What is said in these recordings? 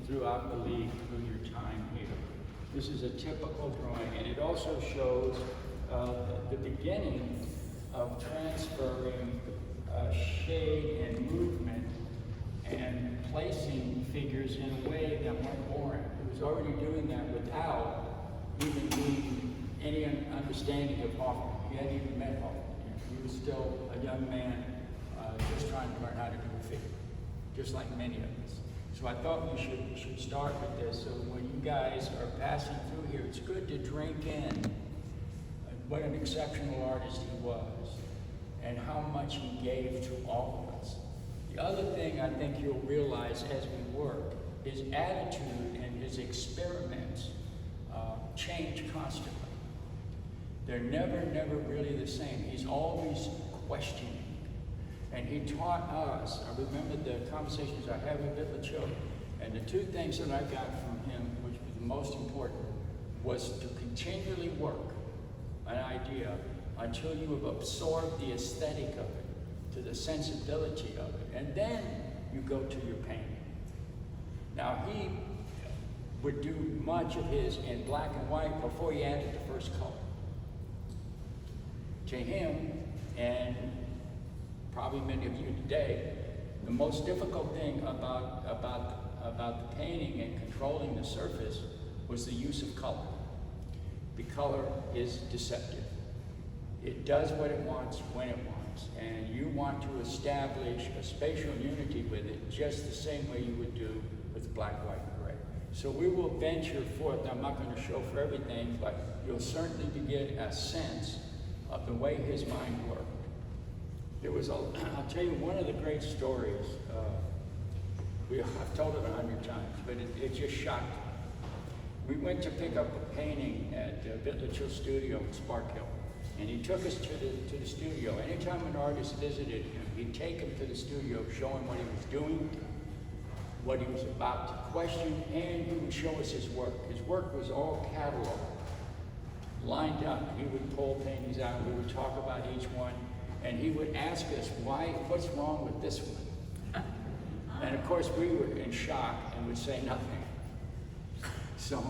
throughout the league through your time here. This is a typical drawing, and it also shows the beginning of transferring shade and movement and placing figures in a way that weren't boring. He was already doing that without even needing any understanding of Hoffman. He hadn't even met Hoffman. He was still a young man just trying to learn how to do a figure, just like many of us. So I thought we should start with this. So when you guys are passing through here, it's good to drink in what an exceptional artist he was and how much he gave to all of us. The other thing I think you'll realize as we work, his attitude and his experiments change constantly. They're never really the same. He's always questioning. And he taught us, I remember the conversations I had with Vytlacil, and the two things that I got from him, which was the most important, was to continually work an idea until you have absorbed the aesthetic of it, to the sensibility of it, and then you go to your painting. Now he would do much of his in black and white before he added the first color. To him, and probably many of you today, the most difficult thing about the painting and controlling the surface was the use of color. The color is deceptive. It does what it wants when it wants, and you want to establish a spatial unity with it just the same way you would do with black, white, and gray. So we will venture forth. I'm not going to show for everything, but you'll certainly get a sense of the way his mind worked. There was I'll tell you one of the great stories. I've told it 100 times, but it just shocked me. We went to pick up a painting at Vytlacil's studio in Spark Hill, and he took us to the studio. Anytime an artist visited him, he'd take him to the studio, show him what he was doing, what he was about to question, and he would show us his work. His work was all cataloged, lined up. He would pull paintings out, we would talk about each one, and he would ask us, what's wrong with this one? And of course we were in shock and would say nothing. So,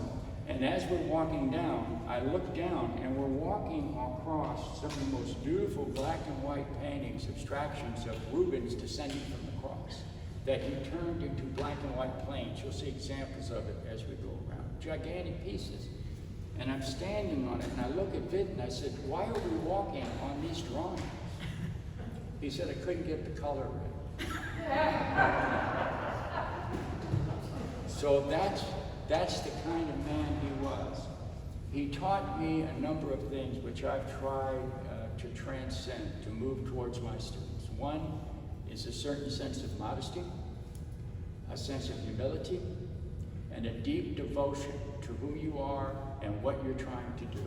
and as we're walking down, I look down and we're walking across some of the most beautiful black and white paintings, abstractions of Rubens descending from the cross, that he turned into black and white planes. You'll see examples of it as we go around. Gigantic pieces. And I'm standing on it and I look at Vit and I said, why are we walking on these drawings? He said, I couldn't get the color right. So that's the kind of man he was. He taught me a number of things which I've tried to transcend, to move towards my students. One is a certain sense of modesty, a sense of humility, and a deep devotion to who you are and what you're trying to do.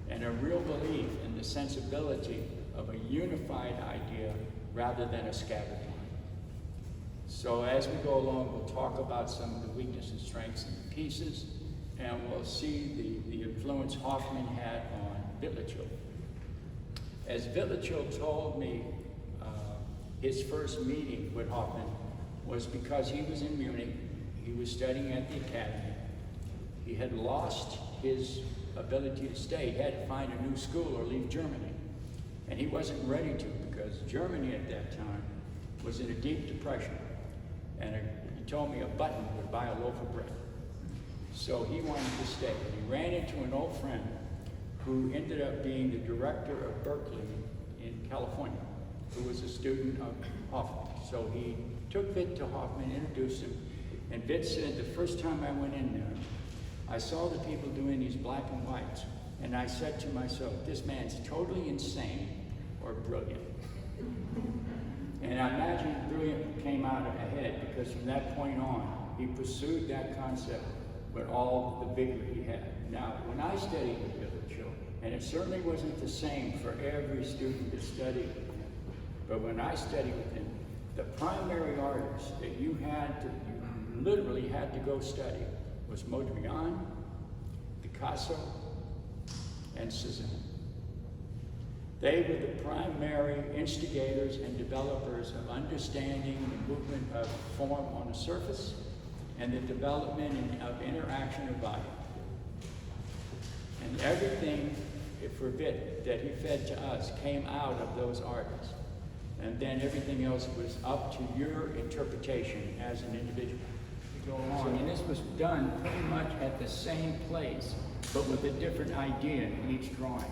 And a real belief in the sensibility of a unified idea rather than a scattered one. So as we go along, we'll talk about some of the weaknesses, strengths, and pieces, and we'll see the influence Hoffman had on Vytlacil. As Vytlacil told me, his first meeting with Hoffman was because he was in Munich, he was studying at the academy, he had lost his ability to stay, he had to find a new school or leave Germany. And he wasn't ready to, because Germany at that time was in a deep depression. And he told me a button would buy a loaf of bread. So he wanted to stay. And he ran into an old friend who ended up being the director of Berkeley in California, who was a student of Hoffman. So he took Vit to Hoffman, introduced him, and Vit said, the first time I went in there, I saw the people doing these black and whites, and I said to myself, this man's totally insane or brilliant. And I imagine brilliant came out ahead, because from that point on, he pursued that concept with all the vigor he had. Now, when I studied with Vytlacil, and it certainly wasn't the same for every student that studied with him, but when I studied with him, the primary artist that you literally had to go study was Mondrian, Picasso, and Cézanne. They were the primary instigators and developers of understanding the movement of form on a surface and the development of interaction of body. And everything that he fed to us came out of those artists. And then everything else was up to your interpretation as an individual. Go along. And this was done pretty much at the same place, but with a different idea in each drawing.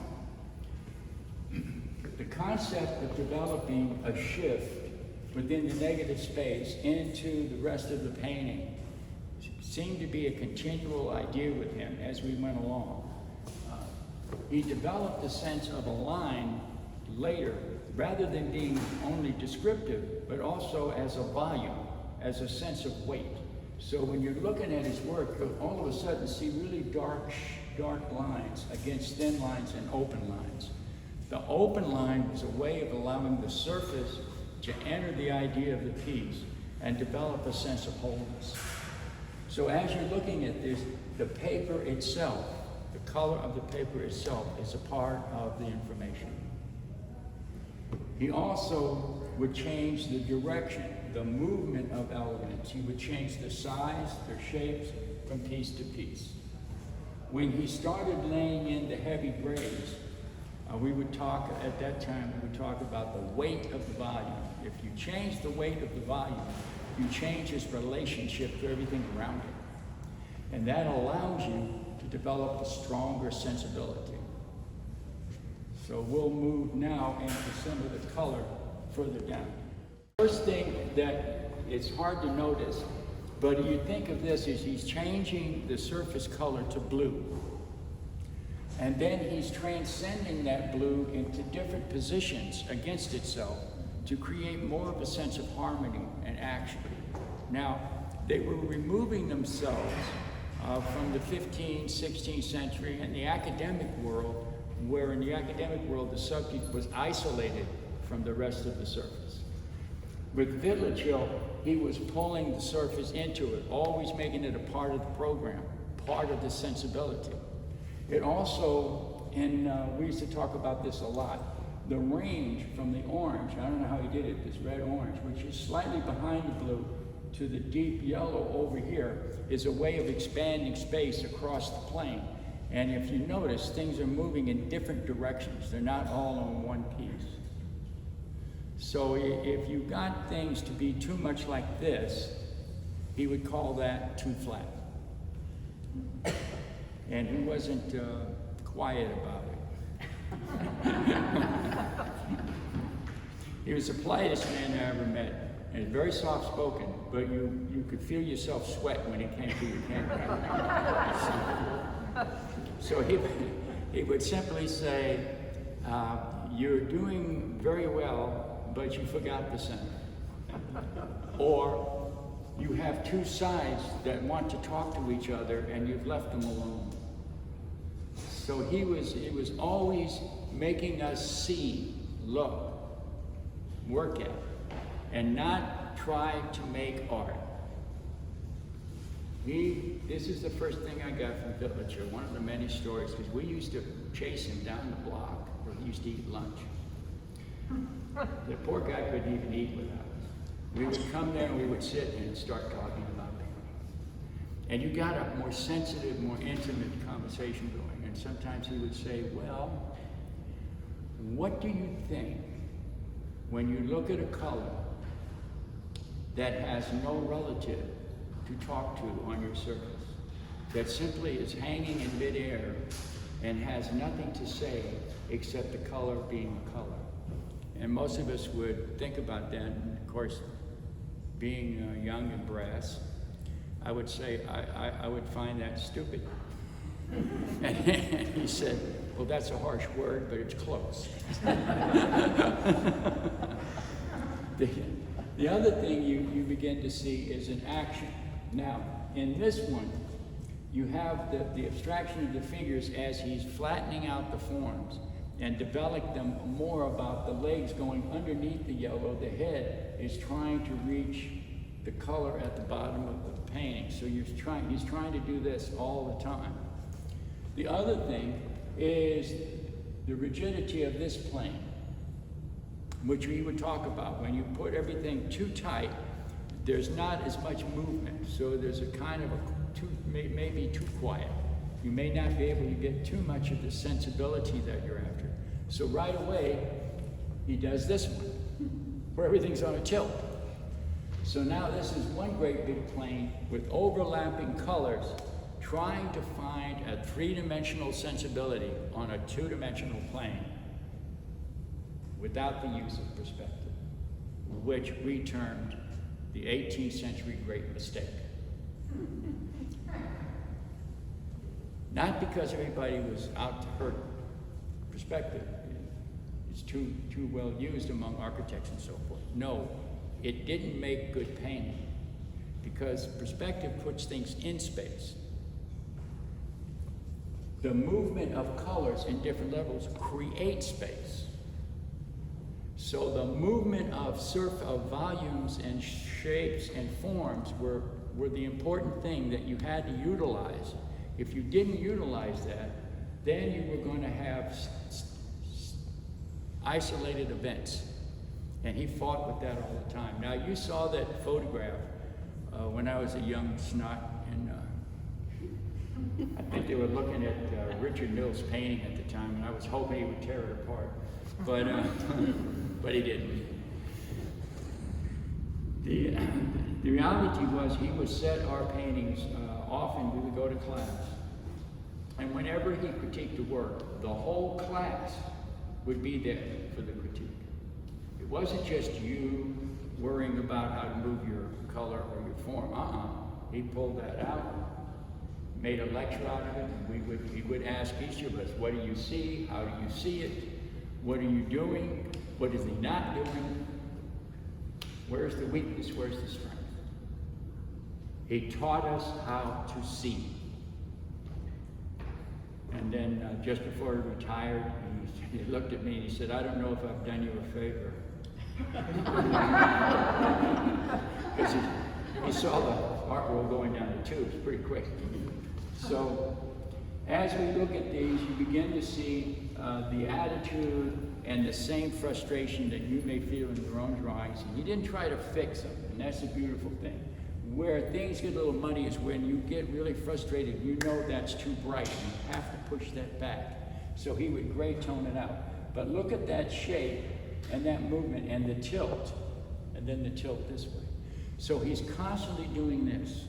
The concept of developing a shift within the negative space into the rest of the painting seemed to be a continual idea with him as we went along. He developed a sense of a line later, rather than being only descriptive, but also as a volume, as a sense of weight. So when you're looking at his work, you'll all of a sudden see really dark lines against thin lines and open lines. The open line was a way of allowing the surface to enter the idea of the piece and develop a sense of wholeness. So as you're looking at this, the paper itself, the color of the paper itself is a part of the information. He also would change the direction, the movement of elements. He would change the size, their shapes from piece to piece. When he started laying in the heavy grays, we would talk about the weight of the volume. If you change the weight of the volume, you change its relationship to everything around it. And that allows you to develop a stronger sensibility. So we'll move now into some of the color further down. First thing that it's hard to notice, but you think of this as he's changing the surface color to blue. And then he's transcending that blue into different positions against itself to create more of a sense of harmony and action. Now, they were removing themselves from the 15th, 16th century and the academic world, where in the academic world the subject was isolated from the rest of the surface. With Vytlacil, he was pulling the surface into it, always making it a part of the program, part of the sensibility. It also, and we used to talk about this a lot, the range from the orange, I don't know how he did it, this red-orange, which is slightly behind the blue, to the deep yellow over here, is a way of expanding space across the plane. And if you notice, things are moving in different directions. They're not all on one piece. So if you got things to be too much like this, he would call that too flat. And he wasn't quiet about it. He was the politest man I ever met. And very soft-spoken, but you could feel yourself sweat when he came to your camera. So he would simply say, you're doing very well, but you forgot the center. Or you have two sides that want to talk to each other and you've left them alone. So he was always making us see, look, work at, and not try to make art. This is the first thing I got from Vytlacil, one of the many stories, because we used to chase him down the block where he used to eat lunch. The poor guy couldn't even eat without us. We would come there and we would sit and start talking about painting. And you got a more sensitive, more intimate conversation going. And sometimes he would say, well, what do you think when you look at a color that has no relative to talk to on your surface, that simply is hanging in midair and has nothing to say except the color being a color? And most of us would think about that. And of course, being young and brass, I would say I would find that stupid. And he said, well, that's a harsh word, but it's close. The other thing you begin to see is an action. Now, in this one, you have the abstraction of the figures as he's flattening out the forms and developing them more about the legs going underneath the yellow. The head is trying to reach the color at the bottom of the painting. So he's trying to do this all the time. The other thing is the rigidity of this plane, which we would talk about. When you put everything too tight, there's not as much movement, so there's a kind of maybe too quiet. You may not be able to get too much of the sensibility that you're after. So right away, he does this one, where everything's on a tilt. So now this is one great big plane with overlapping colors, trying to find a three-dimensional sensibility on a two-dimensional plane without the use of perspective, which we termed the 18th century great mistake. Not because everybody was out to hurt perspective. It's too well used among architects and so forth. No, it didn't make good painting because perspective puts things in space. The movement of colors in different levels creates space. So the movement of volumes and shapes and forms were the important thing that you had to utilize. If you didn't utilize that, then you were going to have isolated events. And he fought with that all the time. Now, you saw that photograph when I was a young snot, and I think they were looking at Richard Mill's painting at the time, and I was hoping he would tear it apart. But he didn't. The reality was he would set our paintings, often we would go to class, and whenever he critiqued the work, the whole class would be there for the critique. It wasn't just you worrying about how to move your color or your form. He pulled that out, made a lecture out of it, and he would ask each of us, what do you see? How do you see it? What are you doing? What is he not doing? Where's the weakness? Where's the strength? He taught us how to see. And then just before he retired, he looked at me and he said, I don't know if I've done you a favor. Because he saw the art roll going down the tubes pretty quick. So as we look at these, you begin to see the attitude and the same frustration that you may feel in your own drawings. And you didn't try to fix them, and that's a beautiful thing. Where things get a little muddy is when you get really frustrated. You know that's too bright, and you have to push that back. So he would gray tone it out. But look at that shape and that movement and the tilt, and then the tilt this way. So he's constantly doing this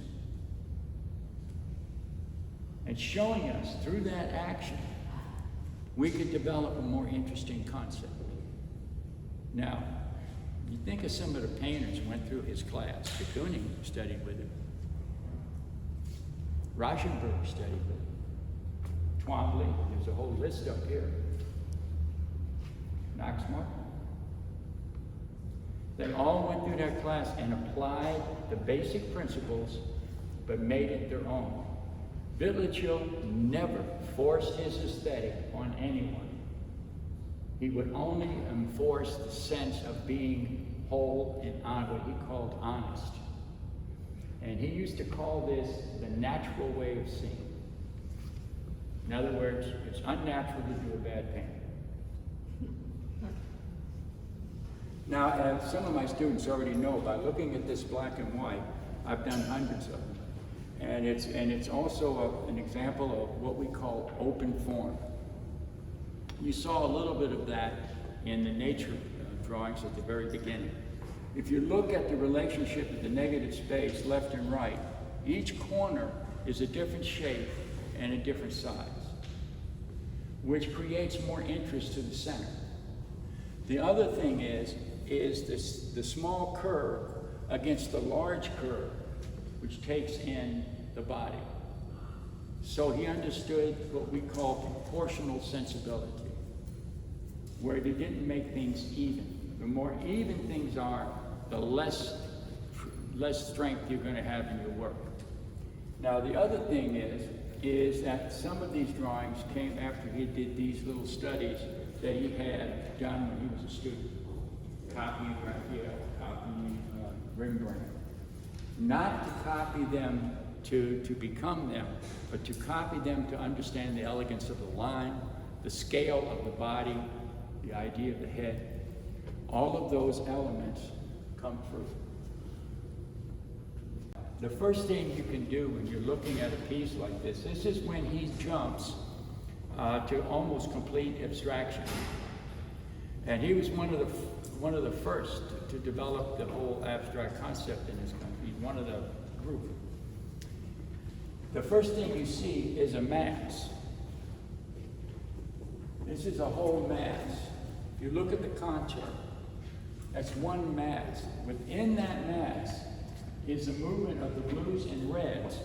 and showing us through that action we could develop a more interesting concept. Now, you think of some of the painters who went through his class. De Kooning studied with him. Rauschenberg studied with him. Twombly, there's a whole list up here. Knox Martin. They all went through that class and applied the basic principles, but made it their own. Vytlacil never forced his aesthetic on anyone. He would only enforce the sense of being whole and what he called honest. And he used to call this the natural way of seeing. In other words, it's unnatural to do a bad painting. Now, as some of my students already know, by looking at this black and white, I've done hundreds of them. And it's also an example of what we call open form. You saw a little bit of that in the nature drawings at the very beginning. If you look at the relationship of the negative space, left and right, each corner is a different shape and a different size, which creates more interest to the center. The other thing is the small curve against the large curve, which takes in the body. So he understood what we call proportional sensibility, where they didn't make things even. The more even things are, the less strength you're going to have in your work. Now, the other thing is that some of these drawings came after he did these little studies that he had done when he was a student, copying Raphael, copying Rembrandt. Not to copy them to become them, but to copy them to understand the elegance of the line, the scale of the body, the idea of the head. All of those elements come through. the first thing you can do when you're looking at a piece like this is when he jumps to almost complete abstraction. And he was one of the first to develop the whole abstract concept in his country. He's one of the group. The first thing you see is a mass. This is a whole mass. If you look at the contour, that's one mass. Within that mass is the movement of the blues and reds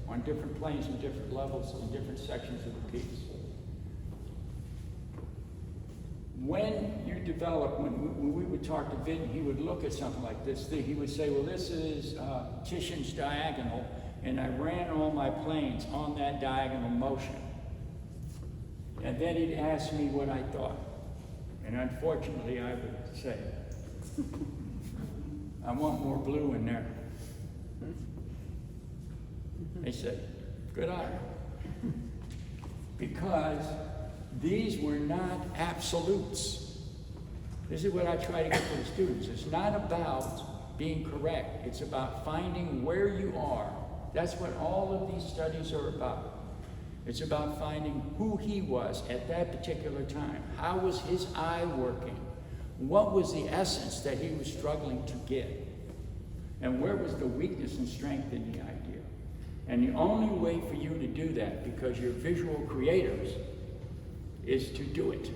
on different planes and different levels and different sections of the piece. When you develop, when we would talk to Vitten, he would look at something like this. He would say, well, this is Titian's diagonal, and I ran all my planes on that diagonal motion. And then he'd ask me what I thought. And unfortunately, I would say, I want more blue in there. They said, good eye. Because these were not absolutes. This is what I try to get to the students. It's not about being correct. It's about finding where you are. That's what all of these studies are about. It's about finding who he was at that particular time. How was his eye working? What was the essence that he was struggling to get? And where was the weakness and strength in the idea? And the only way for you to do that, because you're visual creators, is to do it.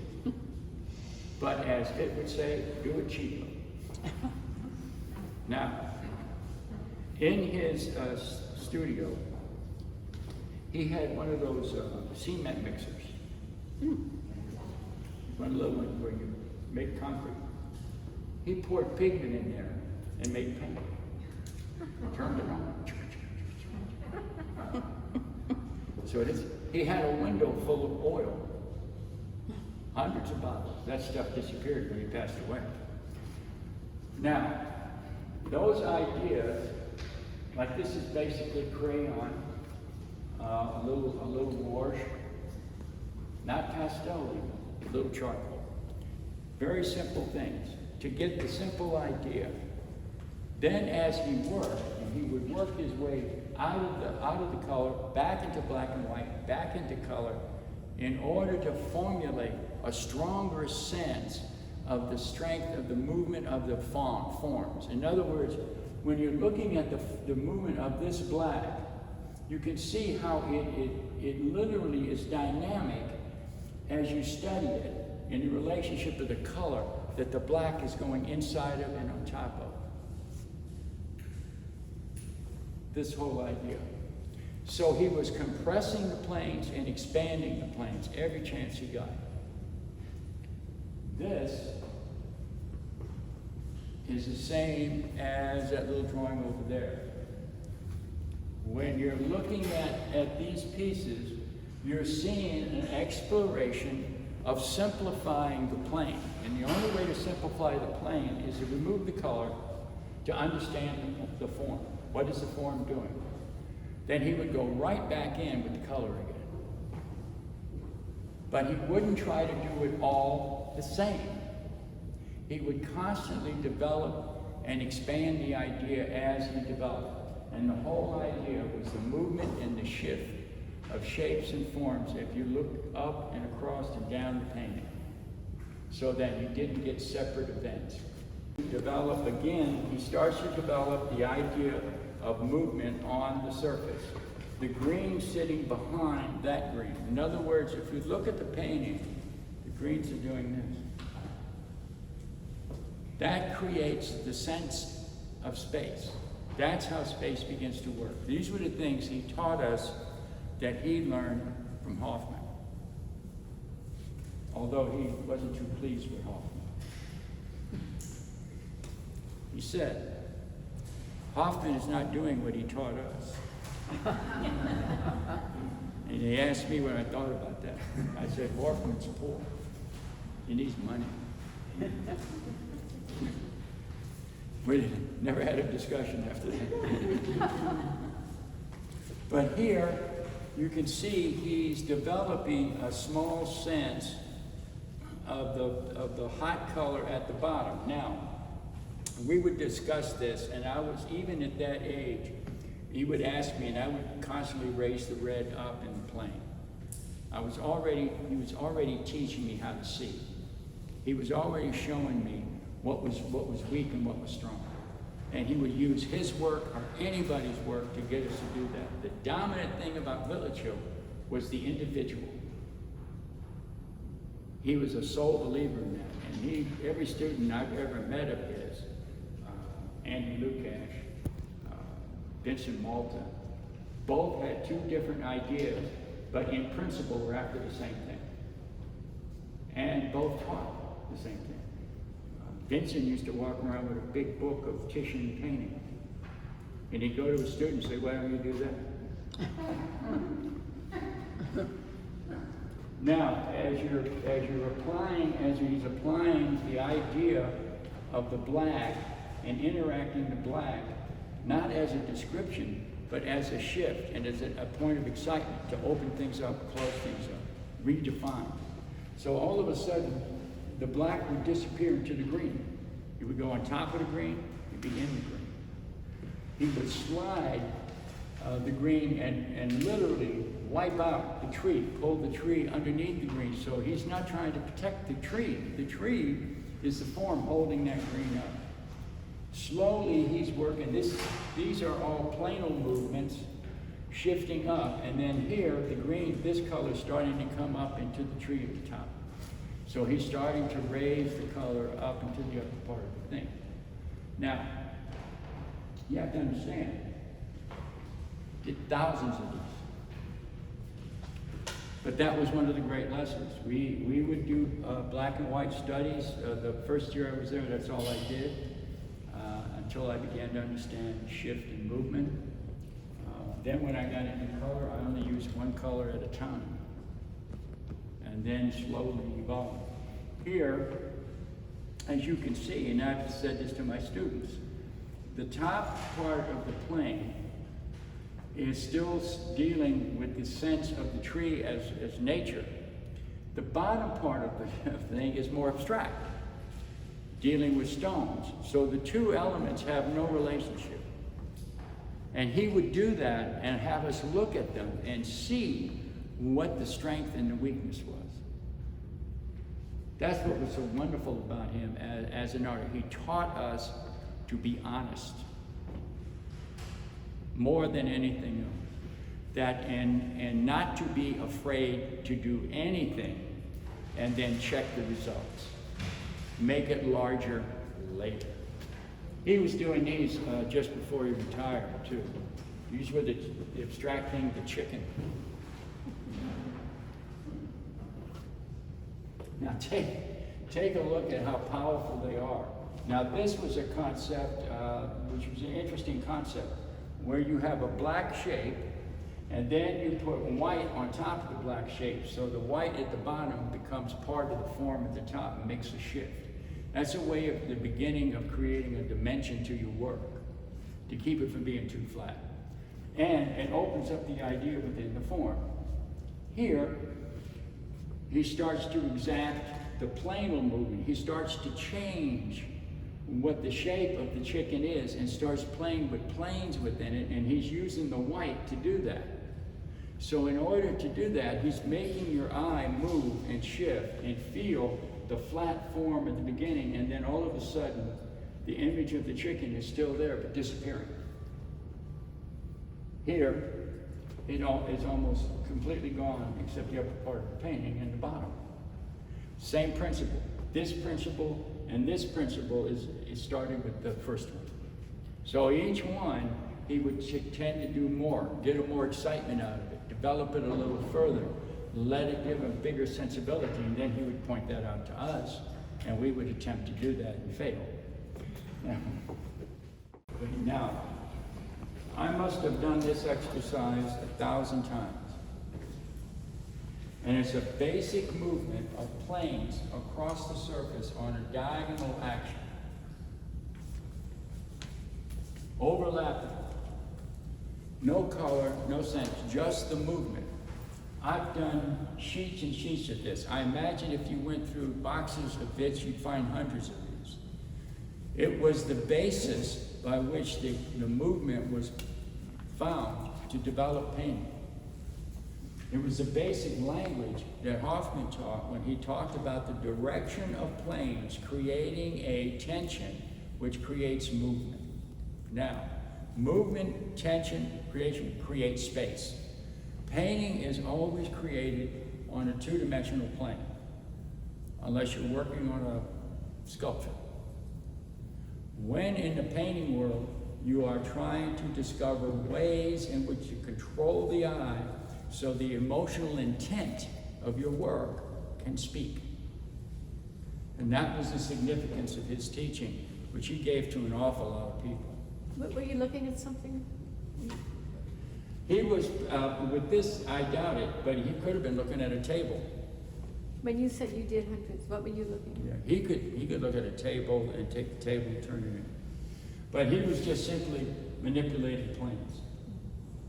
But as it would say, do it cheaply. Now, in his studio, he had one of those cement mixers. One little one where you make concrete. He poured pigment in there and made paint. Turned it on. So he had a window full of oil. Hundreds of bottles. That stuff disappeared when he passed away. Now, those ideas, like this is basically crayon, a little wash, not pastel even, a little charcoal. Very simple things to get the simple idea. Then as he worked, and he would work his way out of the color, back into black and white, back into color, in order to formulate a stronger sense of the strength of the movement of the forms. In other words, when you're looking at the movement of this black, you can see how it literally is dynamic as you study it in the relationship of the color that the black is going inside of and on top of. This whole idea. So he was compressing the planes and expanding the planes every chance he got. This is the same as that little drawing over there. When you're looking at these pieces, you're seeing an exploration of simplifying the plane. And the only way to simplify the plane is to remove the color to understand the form. What is the form doing? Then he would go right back in with the color again. But he wouldn't try to do it all the same. He would constantly develop and expand the idea as he developed. And the whole idea was the movement and the shift of shapes and forms if you look up and across and down the painting, so that you didn't get separate events. Develop again, he starts to develop the idea of movement on the surface. The green sitting behind that green. In other words, if you look at the painting, the greens are doing this. That creates the sense of space. That's how space begins to work. These were the things he taught us that he learned from Hoffman. Although he wasn't too pleased with Hoffman. He said, Hoffman is not doing what he taught us. And he asked me what I thought about that. I said, Hoffman's poor. He needs money. We never had a discussion after that. But here, you can see he's developing a small sense of the hot color at the bottom. Now, we would discuss this, and I was, even at that age, he would ask me, and I would constantly raise the red up in the plane. He was already teaching me how to see. He was already showing me what was weak and what was strong. And he would use his work or anybody's work to get us to do that. The dominant thing about Vytlacil was the individual. He was a sole believer in that. And every student I've ever met of his, Andy Lukash, Vincent Malta, both had two different ideas, but in principle were after the same thing. And both taught the same thing. Vincent used to walk around with a big book of Titian painting. And he'd go to a student and say, why don't you do that? Now, as he's applying the idea of the black and interacting the black, not as a description, but as a shift and as a point of excitement to open things up, close things up, redefine. So all of a sudden, the black would disappear into the green. He would go on top of the green, he'd be in the green. He would slide the green and literally wipe out the tree, pull the tree underneath the green. So he's not trying to protect the tree. The tree is the form holding that green up. Slowly he's working. These are all planal movements shifting up. And then here, the green, this color starting to come up into the tree at the top. So he's starting to raise the color up into the upper part of the thing. Now, you have to understand, did thousands of these. But that was one of the great lessons. We would do black and white studies. The first year I was there, that's all I did, until I began to understand shift and movement. Then when I got into color, I only used one color at a time, and then slowly evolved. Here, as you can see, and I've said this to my students, the top part of the plane is still dealing with the sense of the tree as nature. The bottom part of the thing is more abstract, dealing with stones. So the two elements have no relationship. And he would do that and have us look at them and see what the strength and the weakness was. That's what was so wonderful about him as an artist. He taught us to be honest more than anything else. And not to be afraid to do anything and then check the results. Make it larger later. He was doing these just before he retired too. These were the abstracting the chicken. Now take a look at how powerful they are. Now this was a concept, which was an interesting concept, where you have a black shape, and then you put white on top of the black shape, so the white at the bottom becomes part of the form at the top and makes a shift. That's a way of the beginning of creating a dimension to your work, to keep it from being too flat. And it opens up the idea within the form. Here, he starts to exact the planal movement. He starts to change what the shape of the chicken is and starts playing with planes within it, and he's using the white to do that. So in order to do that, he's making your eye move and shift and feel the flat form at the beginning, and then all of a sudden, the image of the chicken is still there, but disappearing. Here, it's almost completely gone, except the upper part of the painting and the bottom. Same principle. This principle and this principle is starting with the first one. So each one, he would tend to do more, get a more excitement out of it, develop it a little further, let it give a bigger sensibility, and then he would point that out to us, and we would attempt to do that and fail. Now, I must have done this exercise 1,000 times. And it's a basic movement of planes across the surface on a diagonal action. Overlapping. No color, no sense, just the movement. I've done sheets and sheets of this. I imagine if you went through boxes of bits, you'd find hundreds of these. It was the basis by which the movement was found to develop painting. It was the basic language that Hoffman taught when he talked about the direction of planes creating a tension which creates movement. Now, movement, tension, creation creates space. Painting is always created on a two-dimensional plane, unless you're working on a sculpture. When in the painting world, you are trying to discover ways in which you control the eye so the emotional intent of your work can speak. And that was the significance of his teaching, which he gave to an awful lot of people. Were you looking at something? He was, with this, I doubt it, but he could have been looking at a table. When you said you did hundreds, what were you looking at? Yeah, he could look at a table and take the table and turn it in. But he was just simply manipulating planes.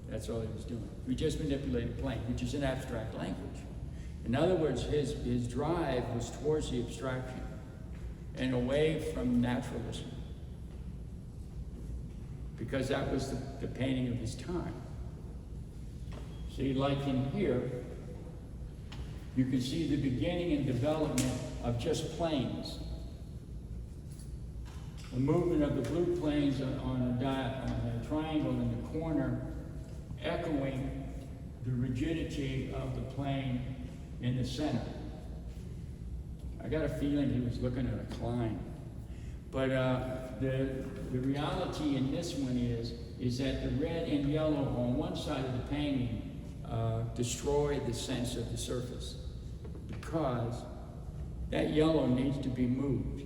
That's all he was doing. He just manipulated planes, which is an abstract language. In other words, his drive was towards the abstraction and away from naturalism, because that was the painting of his time. See, like in here, you can see the beginning and development of just planes. The movement of the blue planes on a triangle in the corner, echoing the rigidity of the plane in the center. I got a feeling he was looking at a Klein. But the reality in this one is that the red and yellow on one side of the painting destroy the sense of the surface, because that yellow needs to be moved.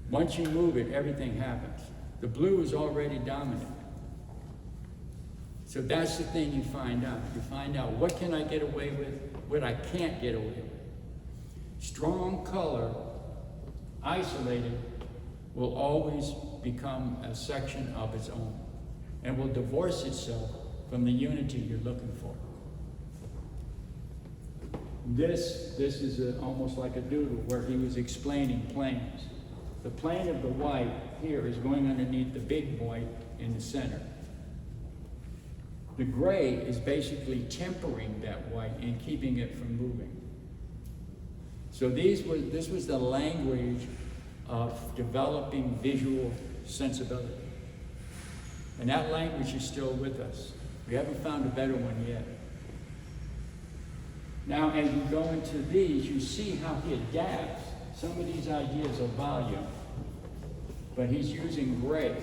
Once you move it, everything happens. The blue is already dominant. So that's the thing you find out. You find out, what can I get away with, what I can't get away with. Strong color, isolated, will always become a section of its own and will divorce itself from the unity you're looking for. This is almost like a doodle where he was explaining planes. The plane of the white here is going underneath the big white in the center. The gray is basically tempering that white and keeping it from moving. So this was the language of developing visual sensibility. And that language is still with us. We haven't found a better one yet. Now, as you go into these, you see how he adapts some of these ideas of volume, but he's using gray,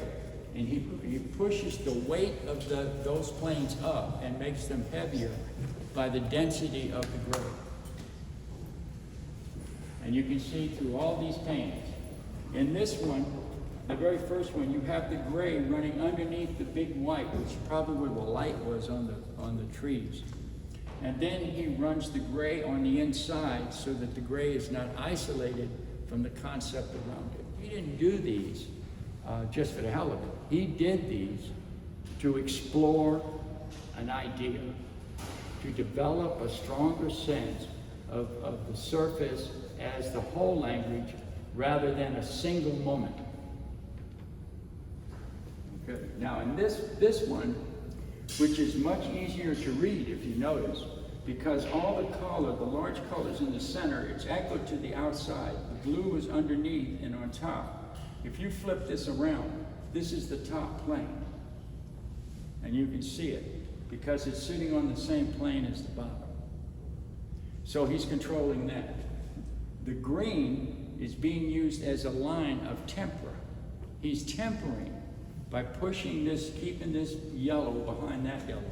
and he pushes the weight of those planes up and makes them heavier by the density of the gray. And you can see through all these paintings. In this one, the very first one, you have the gray running underneath the big white, which is probably where the light was on the trees. And then he runs the gray on the inside so that the gray is not isolated from the concept around it. He didn't do these just for the hell of it. He did these to explore an idea, to develop a stronger sense of the surface as the whole language rather than a single moment. Okay. Now in this one, which is much easier to read if you notice, because all the color, the large colors in the center, it's echoed to the outside. The blue is underneath and on top. If you flip this around, this is the top plane. And you can see it because it's sitting on the same plane as the bottom. So he's controlling that. The green is being used as a line of tempera. He's tempering by pushing this, keeping this yellow behind that yellow.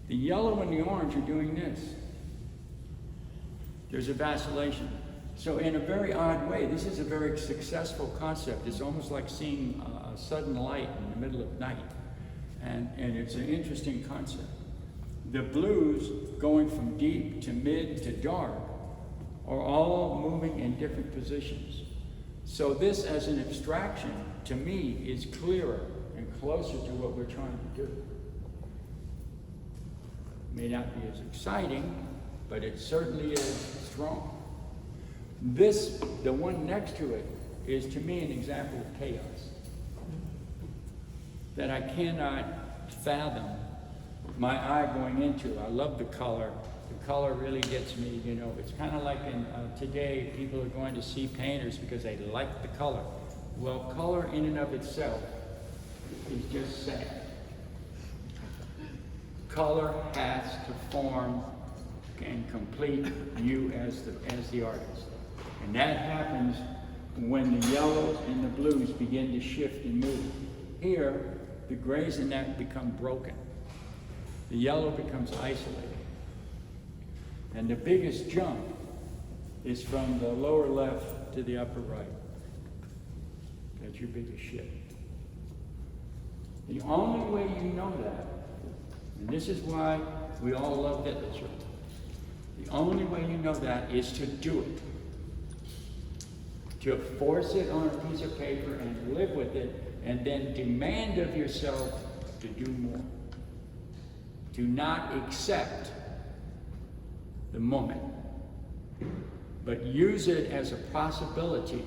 The yellow and the orange are doing this. There's a vacillation. So in a very odd way, this is a very successful concept. It's almost like seeing a sudden light in the middle of night. And it's an interesting concept. The blues going from deep to mid to dark are all moving in different positions. So this as an abstraction, to me, is clearer and closer to what we're trying to do. It may not be as exciting, but it certainly is strong. This, the one next to it, is to me an example of chaos. that I cannot fathom my eye going into. I love the color. The color really gets me, you know. It's kind of like today, people are going to see painters because they like the color. Well, color in and of itself is just sad. Color has to form and complete you as the artist. And that happens when the yellows and the blues begin to shift and move. Here, the grays in that become broken. The yellow becomes isolated. And the biggest jump is from the lower left to the upper right. That's your biggest shift. The only way you know that, and this is why we all love Vytlacil, the only way you know that is to do it. To force it on a piece of paper and live with it, and then demand of yourself to do more. To not accept the moment, but use it as a possibility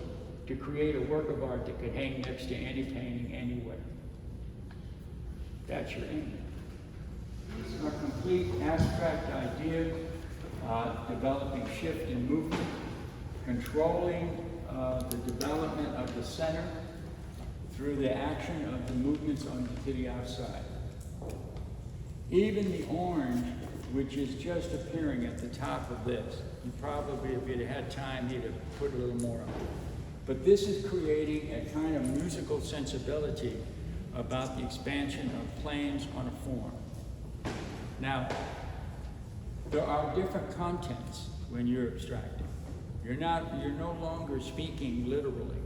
to create a work of art that could hang next to any painting anywhere. That's your aim. It's a complete abstract idea, developing shift and movement, controlling the development of the center through the action of the movements to the outside. Even the orange, which is just appearing at the top of this, you probably, if you'd had time, you'd have put a little more on it. But this is creating a kind of musical sensibility about the expansion of planes on a form. Now, there are different contents when you're abstracting. You're no longer speaking literally.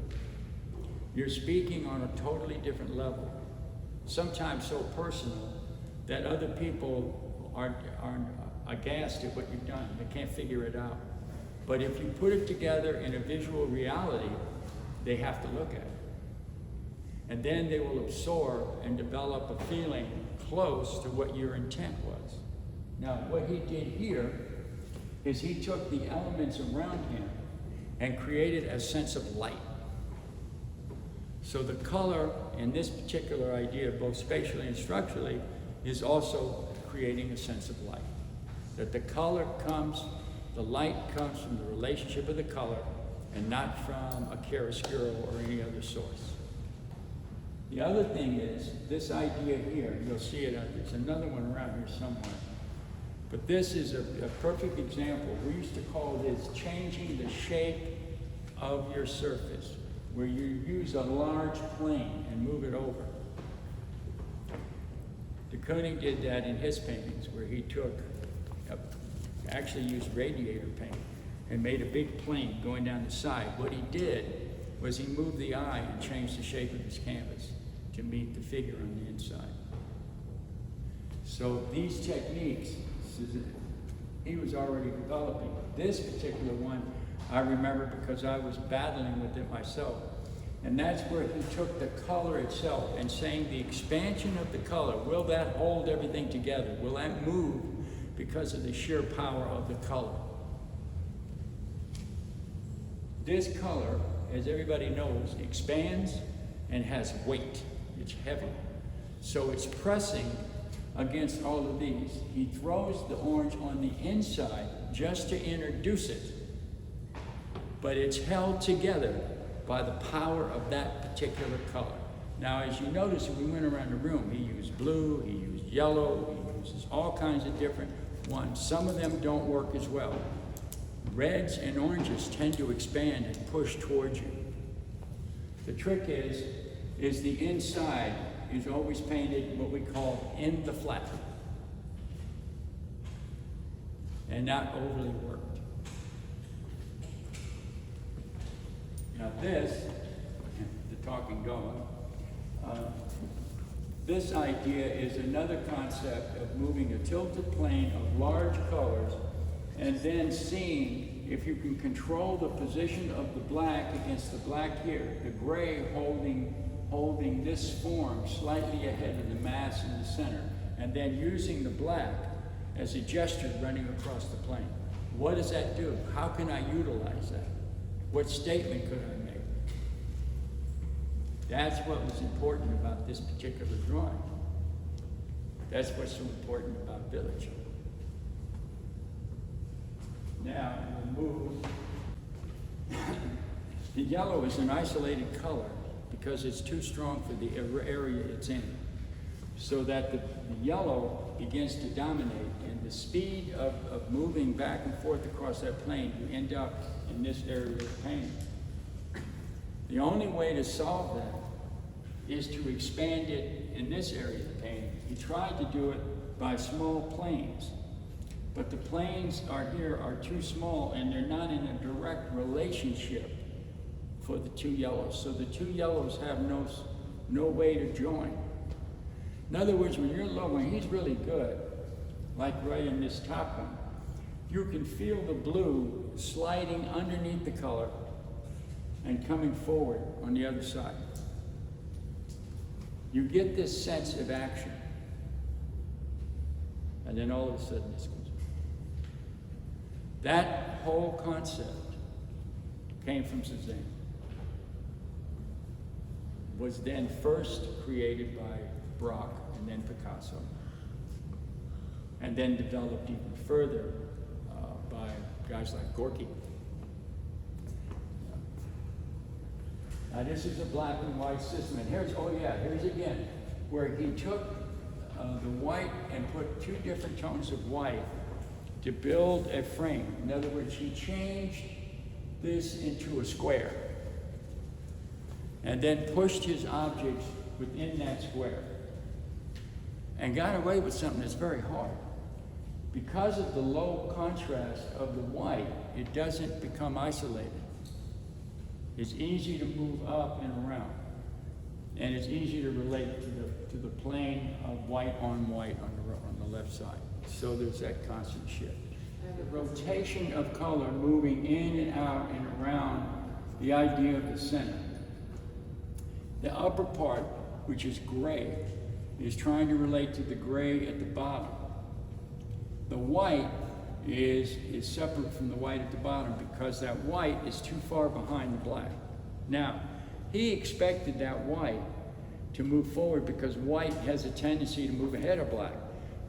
You're speaking on a totally different level, sometimes so personal that other people are aghast at what you've done. They can't figure it out. But if you put it together in a visual reality, they have to look at it. And then they will absorb and develop a feeling close to what your intent was. Now, what he did here is he took the elements around him and created a sense of light. So the color in this particular idea, both spatially and structurally, is also creating a sense of light. That the color comes, the light comes from the relationship of the color and not from a chiaroscuro or any other source. The other thing is, this idea here, you'll see it, there's another one around here somewhere. But this is a perfect example. We used to call this changing the shape of your surface, where you use a large plane and move it over. De Kooning did that in his paintings, where he actually used radiator paint and made a big plane going down the side. What he did was he moved the eye and changed the shape of his canvas to meet the figure on the inside. So these techniques, he was already developing. This particular one, I remember because I was battling with it myself. And that's where he took the color itself and saying the expansion of the color, will that hold everything together? Will that move because of the sheer power of the color? This color, as everybody knows, expands and has weight. It's heavy. So it's pressing against all of these. He throws the orange on the inside just to introduce it, but it's held together by the power of that particular color. Now, as you notice, when we went around the room, he used blue, he used yellow, he uses all kinds of different ones. Some of them don't work as well. Reds and oranges tend to expand and push towards you. The trick is the inside is always painted what we call in the flat and not overly worked. Now this, the talking dog, this idea is another concept of moving a tilted plane of large colors and then seeing if you can control the position of the black against the black here, the gray holding this form slightly ahead of the mass in the center, and then using the black as a gesture running across the plane. What does that do? How can I utilize that? What statement could I make? That's what was important about this particular drawing. That's what's so important about Vytlacil. Now, we'll move. The yellow is an isolated color because it's too strong for the area it's in. So that the yellow begins to dominate, and the speed of moving back and forth across that plane, you end up in this area of the painting. The only way to solve that is to expand it in this area of the painting. He tried to do it by small planes, but the planes here are too small, and they're not in a direct relationship for the two yellows. So the two yellows have no way to join. In other words, when he's really good, like right in this top one, you can feel the blue sliding underneath the color and coming forward on the other side. You get this sense of action. And then all of a sudden this comes. That whole concept came from Cézanne. Was then first created by Braque and then Picasso, and then developed even further by guys like Gorky. Now this is a black and white system, and here's again, where he took the white and put two different tones of white to build a frame. In other words, he changed this into a square, and then pushed his objects within that square, and got away with something that's very hard. Because of the low contrast of the white, it doesn't become isolated. It's easy to move up and around, and it's easy to relate to the plane of white on the left side. So there's that constant shift. The rotation of color moving in and out and around the idea of the center. The upper part, which is gray, is trying to relate to the gray at the bottom. The white is separate from the white at the bottom because that white is too far behind the black. Now, he expected that white to move forward because white has a tendency to move ahead of black.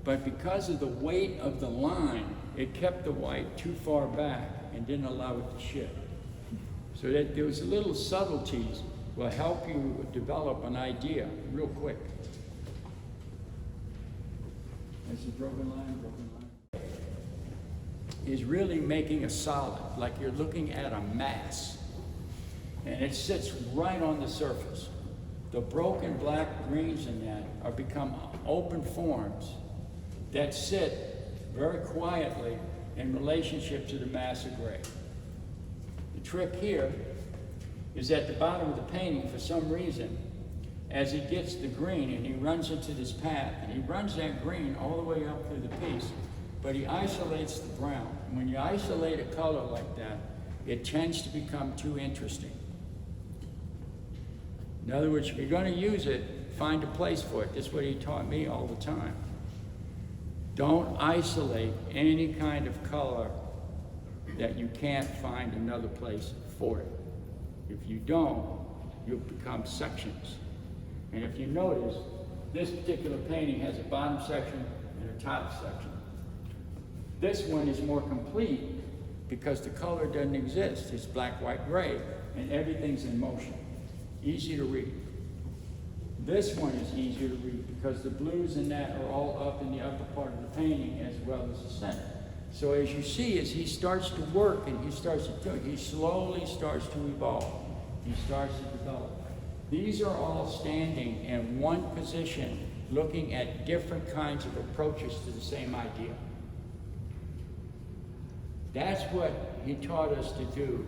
But because of the weight of the line, it kept the white too far back and didn't allow it to shift. So that there was little subtleties will help you develop an idea real quick. This is broken line. Is really making a solid, like you're looking at a mass, and it sits right on the surface. The broken black greens in that are become open forms that sit very quietly in relationship to the mass of gray. The trick here is at the bottom of the painting, for some reason, as he gets the green and he runs into this path, and he runs that green all the way up through the piece, but he isolates the brown. And when you isolate a color like that, it tends to become too interesting. In other words, if you're going to use it, find a place for it. This is what he taught me all the time. Don't isolate any kind of color that you can't find another place for it. If you don't, you'll become sections. And if you notice, this particular painting has a bottom section and a top section. This one is more complete because the color doesn't exist. It's black, white, gray, and everything's in motion. Easy to read. This one is easier to read because the blues in that are all up in the upper part of the painting as well as the center. So as you see, as he starts to work and he starts to do it, he slowly starts to evolve. He starts to develop. These are all standing in one position, looking at different kinds of approaches to the same idea. That's what he taught us to do,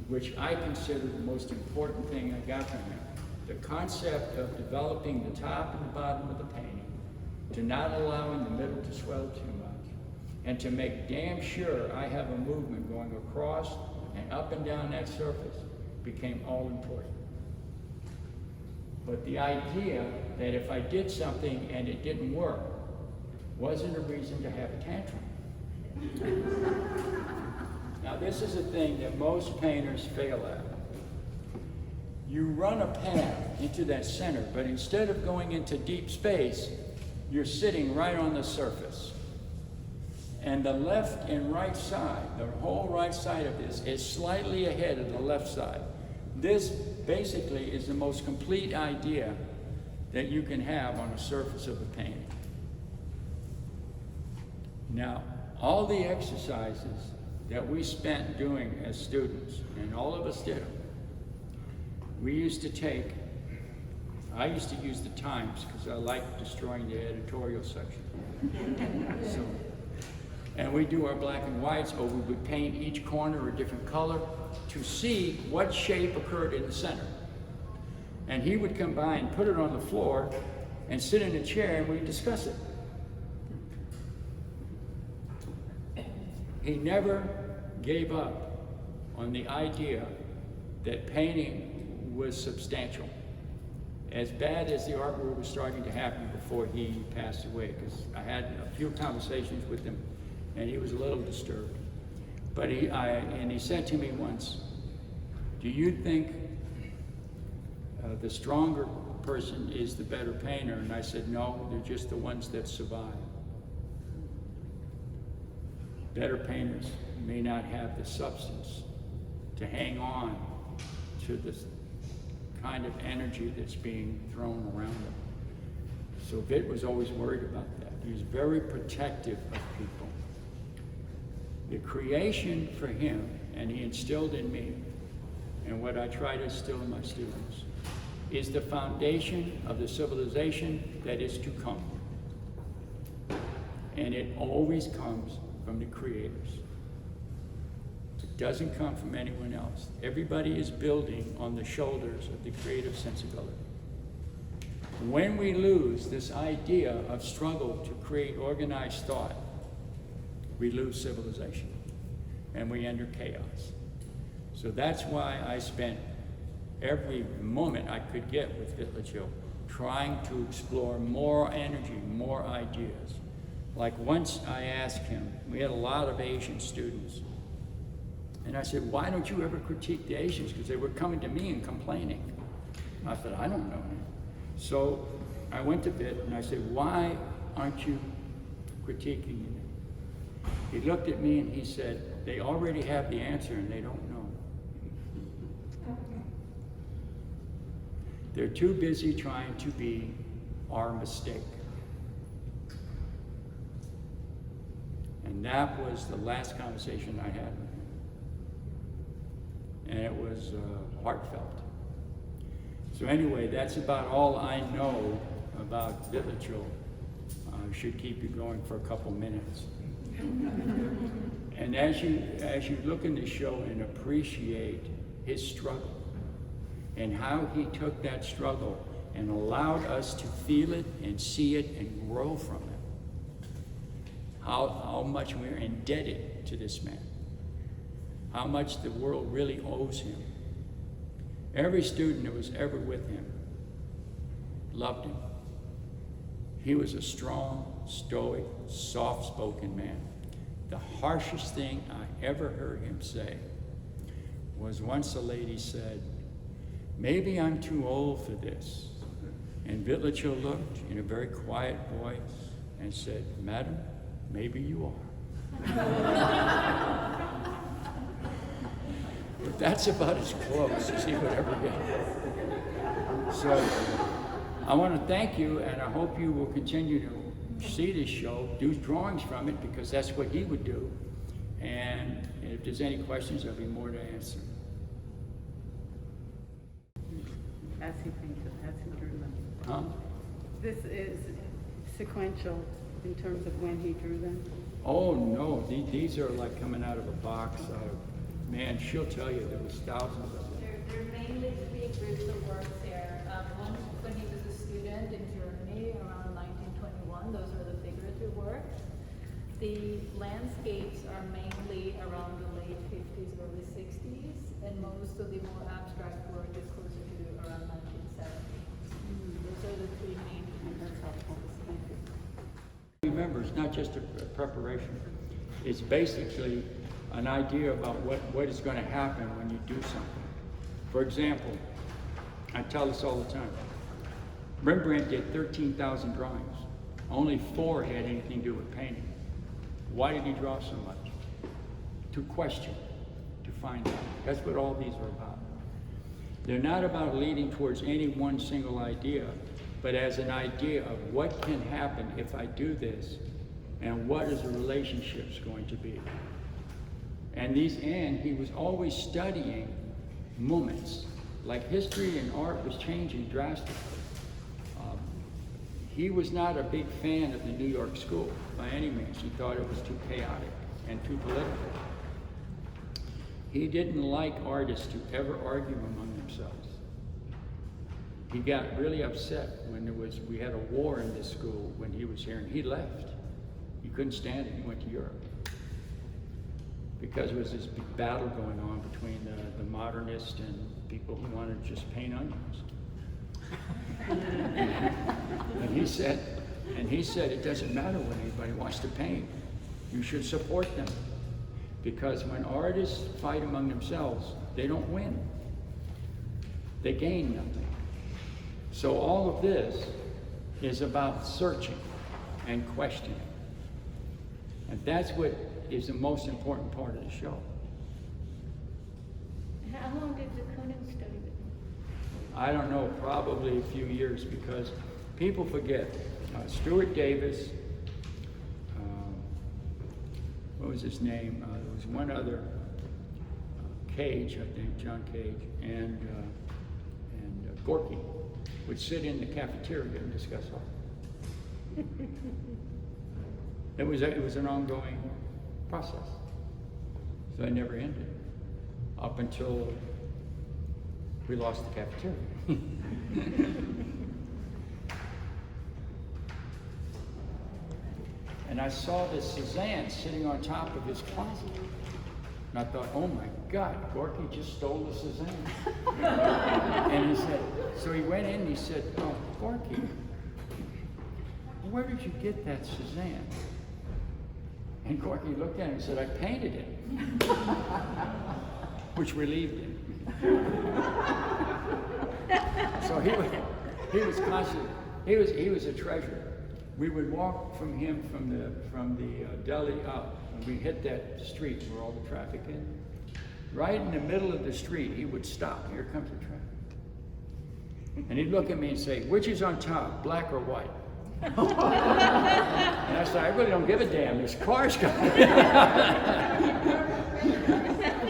which I consider the most important thing I got from him. The concept of developing the top and the bottom of the painting, to not allowing the middle to swell too much, and to make damn sure I have a movement going across and up and down that surface became all important. But the idea that if I did something and it didn't work wasn't a reason to have a tantrum. Now this is a thing that most painters fail at. you run a path into that center, but instead of going into deep space, you're sitting right on the surface. And the left and right side, the whole right side of this is slightly ahead of the left side. This basically is the most complete idea that you can have on the surface of a painting. Now, all the exercises that we spent doing as students, and all of us did them, we used to take, I used to use the Times because I like destroying the editorial section. And we do our black and whites, or we would paint each corner a different color to see what shape occurred in the center. And he would come by and put it on the floor and sit in a chair and we'd discuss it. He never gave up on the idea that painting was substantial. As bad as the art world was starting to happen before he passed away, because I had a few conversations with him and he was a little disturbed. But he said to me once, do you think the stronger person is the better painter? And I said, no, they're just the ones that survive. Better painters may not have the substance to hang on to this kind of energy that's being thrown around them. So Vit was always worried about that. He was very protective of people. The creation for him, and he instilled in me, and what I try to instill in my students, is the foundation of the civilization that is to come. And it always comes from the creators. It doesn't come from anyone else. Everybody is building on the shoulders of the creative sensibility. When we lose this idea of struggle to create organized thought, we lose civilization and we enter chaos. So that's why I spent every moment I could get with Vytlacil trying to explore more energy, more ideas. Like once I asked him, we had a lot of Asian students, and I said, why don't you ever critique the Asians? Because they were coming to me and complaining. I said, I don't know. So I went to Vit and I said, why aren't you critiquing them? He looked at me and he said, they already have the answer and they don't know. They're too busy trying to be our mistake. And that was the last conversation I had with him. And it was heartfelt. So anyway, that's about all I know about Vytlacil. Should keep you going for a couple minutes. And as you look in the show and appreciate his struggle and how he took that struggle and allowed us to feel it and see it and grow from it, how much we're indebted to this man, how much the world really owes him. Every student that was ever with him loved him. He was a strong, stoic, soft-spoken man. The harshest thing I ever heard him say was once a lady said, maybe I'm too old for this. And Vytlacil looked in a very quiet voice and said, Madam, maybe you are. But that's about as close as he would ever get. So I want to thank you, and I hope you will continue to see this show, do drawings from it, because that's what he would do. And if there's any questions, I'll be more to answer. As he painted, as he drew them. Huh? This is sequential in terms of when he drew them. Oh no, these are like coming out of a box. Man, she'll tell you there was thousands of them. They're mainly three groups of works here. One when he was a student in Germany around 1921. Those are the figurative works. The landscapes are mainly around the late 50s, early 60s, and most of the more abstract work is closer to around 1970. Those are the three main. That's helpful. Thank you. Remember, it's not just a preparation. It's basically an idea about what is going to happen when you do something. For example, I tell this all the time. Rembrandt did 13,000 drawings. Only 4 had anything to do with painting. Why did he draw so much? To question, to find out. That's what all these are about. They're not about leading towards any one single idea, but as an idea of what can happen if I do this, and what is the relationships going to be. And he was always studying moments. Like history and art was changing drastically. He was not a big fan of the New York school by any means. He thought it was too chaotic and too political. He didn't like artists to ever argue among themselves. He got really upset when we had a war in this school when he was here, and he left. He couldn't stand it. He went to Europe because there was this big battle going on between the modernists and people who wanted to just paint onions. and he said it doesn't matter what anybody wants to paint. You should support them, because when artists fight among themselves, they don't win. They gain nothing. So all of this is about searching and questioning. And that's what is the most important part of the show. How long did de Kooning study with him? I don't know, probably a few years, because people forget. Stuart Davis, what was his name? There was one other, Cage, I think, John Cage, and Gorky would sit in the cafeteria and discuss art. It was an ongoing process. So it never ended up until we lost the cafeteria. And I saw this Cézanne sitting on top of his closet. And I thought, oh my God, Gorky just stole the Cézanne. And he said, so he went in and he said, oh, Gorky, where did you get that Cézanne? And Gorky looked at him and said, I painted it. Which relieved him. So he was constant. He was a treasure. We would walk from him from the deli up, and we hit that street where all the traffic is. Right in the middle of the street, he would stop. Here comes the traffic. And he'd look at me and say, which is on top, black or white? And I said, I really don't give a damn. There's cars coming.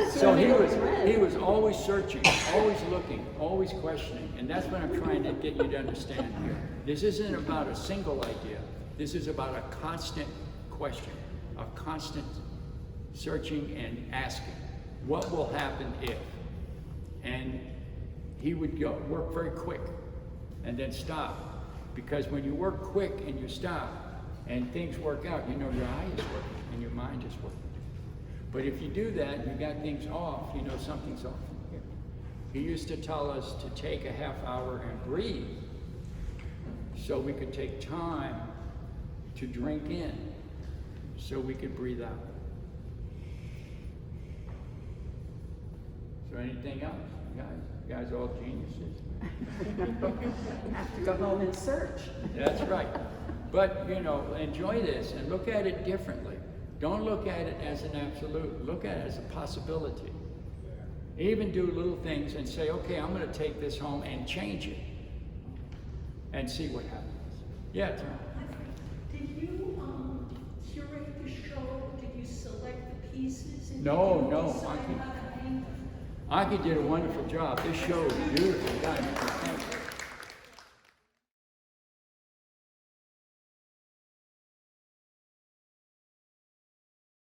So he was always searching, always looking, always questioning. And that's what I'm trying to get you to understand here. This isn't about a single idea. This is about a constant question, a constant searching and asking. What will happen if? And he would work very quick and then stop. Because when you work quick and you stop and things work out, you know your eye is working and your mind is working. But if you do that and you got things off, you know something's off here. He used to tell us to take a half hour and breathe so we could take time to drink in so we could breathe out. Is there anything else? You guys all geniuses. Have to go home and search. That's right. But, enjoy this and look at it differently. Don't look at it as an absolute. Look at it as a possibility. Even do little things and say, okay, I'm going to take this home and change it and see what happens. Yeah, Tom. Did you curate the show? Did you select the pieces? And No. Did you decide how to paint them? Aki did a wonderful job. This show is beautiful. God,